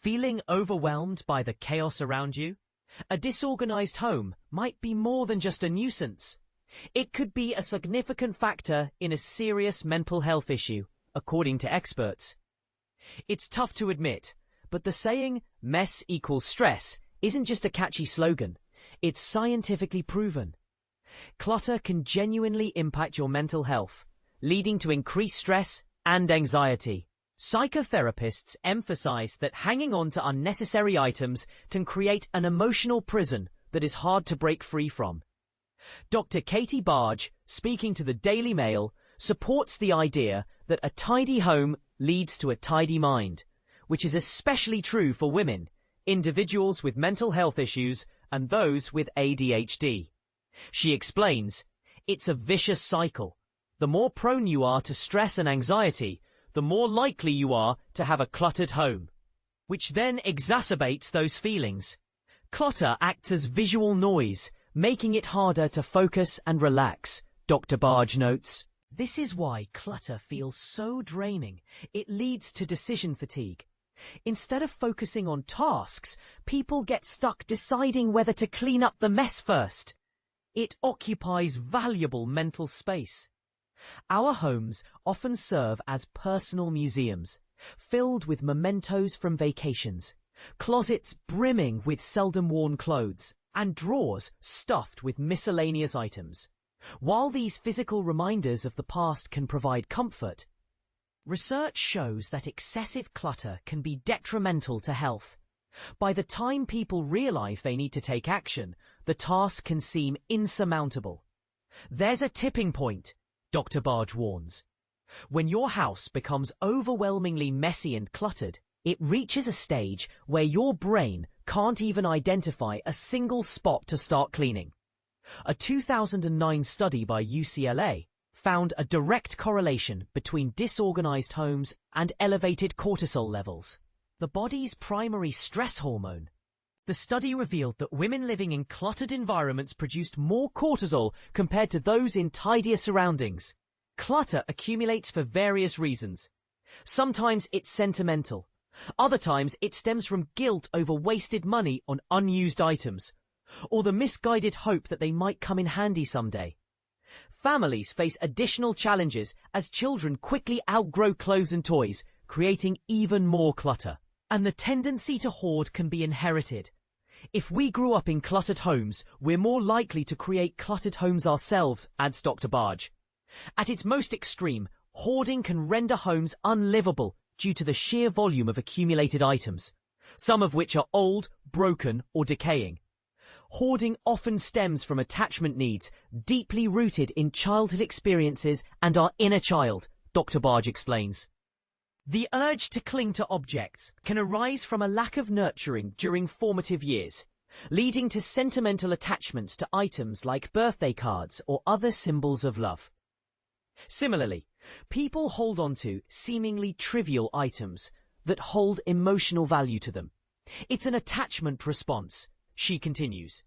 Feeling overwhelmed by the chaos around you? A disorganized home might be more than just a nuisance. It could be a significant factor in a serious mental health issue, according to experts. It's tough to admit, but the saying, mess equals stress, isn't just a catchy slogan. It's scientifically proven. Clutter can genuinely impact your mental health, leading to increased stress and anxiety. Psychotherapists emphasize that hanging on to unnecessary items can create an emotional prison that is hard to break free from. Dr. Katie Barge, speaking to the Daily Mail, supports the idea that a tidy home leads to a tidy mind, which is especially true for women, individuals with mental health issues, and those with ADHD. She explains, it's a vicious cycle. The more prone you are to stress and anxiety, the more likely you are to have a cluttered home, which then exacerbates those feelings. Clutter acts as visual noise, making it harder to focus and relax, Dr. Barge notes. This is why clutter feels so draining. It leads to decision fatigue. Instead of focusing on tasks, people get stuck deciding whether to clean up the mess first. It occupies valuable mental space. Our homes often serve as personal museums, filled with mementos from vacations, closets brimming with seldom-worn clothes, and drawers stuffed with miscellaneous items. While these physical reminders of the past can provide comfort, research shows that excessive clutter can be detrimental to health. By the time people realize they need to take action, the task can seem insurmountable. There's a tipping point, Dr. Barge warns. When your house becomes overwhelmingly messy and cluttered, it reaches a stage where your brain can't even identify a single spot to start cleaning. A 2009 study by UCLA found a direct correlation between disorganized homes and elevated cortisol levels, the body's primary stress hormone. The study revealed that women living in cluttered environments produced more cortisol compared to those in tidier surroundings. Clutter accumulates for various reasons. Sometimes it's sentimental. Other times it stems from guilt over wasted money on unused items, or the misguided hope that they might come in handy someday. Families face additional challenges as children quickly outgrow clothes and toys, creating even more clutter. And the tendency to hoard can be inherited. If we grew up in cluttered homes, we're more likely to create cluttered homes ourselves, adds Dr. Barge. At its most extreme, hoarding can render homes unlivable due to the sheer volume of accumulated items, some of which are old, broken, or decaying. Hoarding often stems from attachment needs deeply rooted in childhood experiences and our inner child, Dr. Barge explains. The urge to cling to objects can arise from a lack of nurturing during formative years, leading to sentimental attachments to items like birthday cards or other symbols of love. Similarly, people hold on to seemingly trivial items that hold emotional value to them. It's an attachment response, she continues.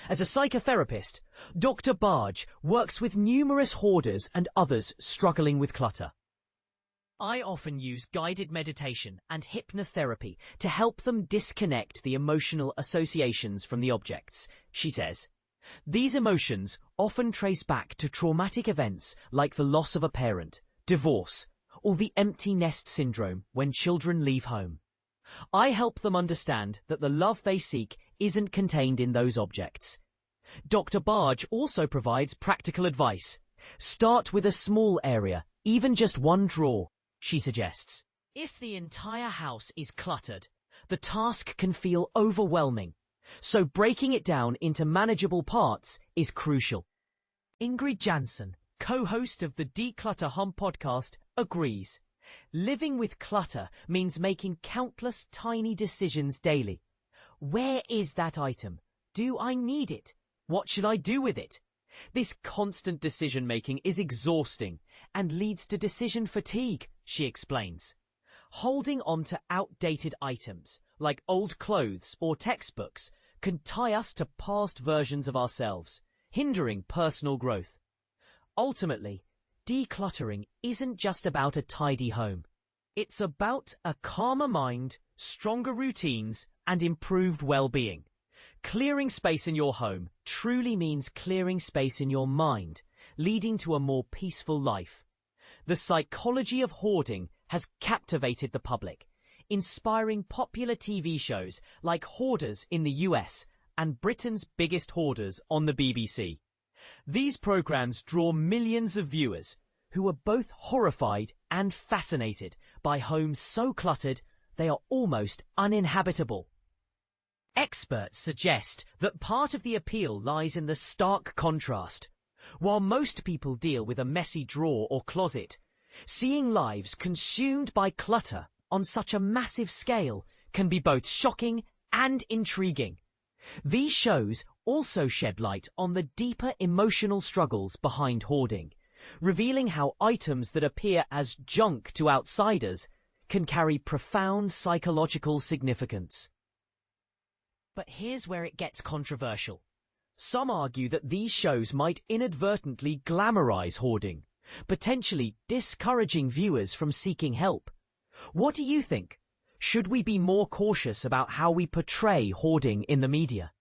As a psychotherapist, Dr. Barge works with numerous hoarders and others struggling with clutter. I often use guided meditation and hypnotherapy to help them disconnect the emotional associations from the objects, she says. These emotions often trace back to traumatic events like the loss of a parent, divorce, or the empty nest syndrome when children leave home. I help them understand that the love they seek isn't contained in those objects. Dr. Barge also provides practical advice. Start with a small area, even just one drawer, she suggests. If the entire house is cluttered, the task can feel overwhelming, so breaking it down into manageable parts is crucial. Ingrid Jansen, co-host of the Declutter Hum podcast, agrees. Living with clutter means making countless tiny decisions daily. Where is that item? Do I need it? What should I do with it? This constant decision-making is exhausting and leads to decision fatigue, she explains. Holding on to outdated items, like old clothes or textbooks, can tie us to past versions of ourselves, hindering personal growth. Ultimately, decluttering isn't just about a tidy home. It's about a calmer mind, stronger routines, and improved well-being. Clearing space in your home truly means clearing space in your mind, leading to a more peaceful life. The psychology of hoarding has captivated the public, inspiring popular TV shows like Hoarders in the US and Britain's Biggest Hoarders on the BBC. These programs draw millions of viewers who are both horrified and fascinated by homes so cluttered they are almost uninhabitable. Experts suggest that part of the appeal lies in the stark contrast. While most people deal with a messy drawer or closet, seeing lives consumed by clutter on such a massive scale can be both shocking and intriguing. These shows also shed light on the deeper emotional struggles behind hoarding, revealing how items that appear as junk to outsiders can carry profound psychological significance. But here's where it gets controversial. Some argue that these shows might inadvertently glamorize hoarding, potentially discouraging viewers from seeking help. What do you think? Should we be more cautious about how we portray hoarding in the media?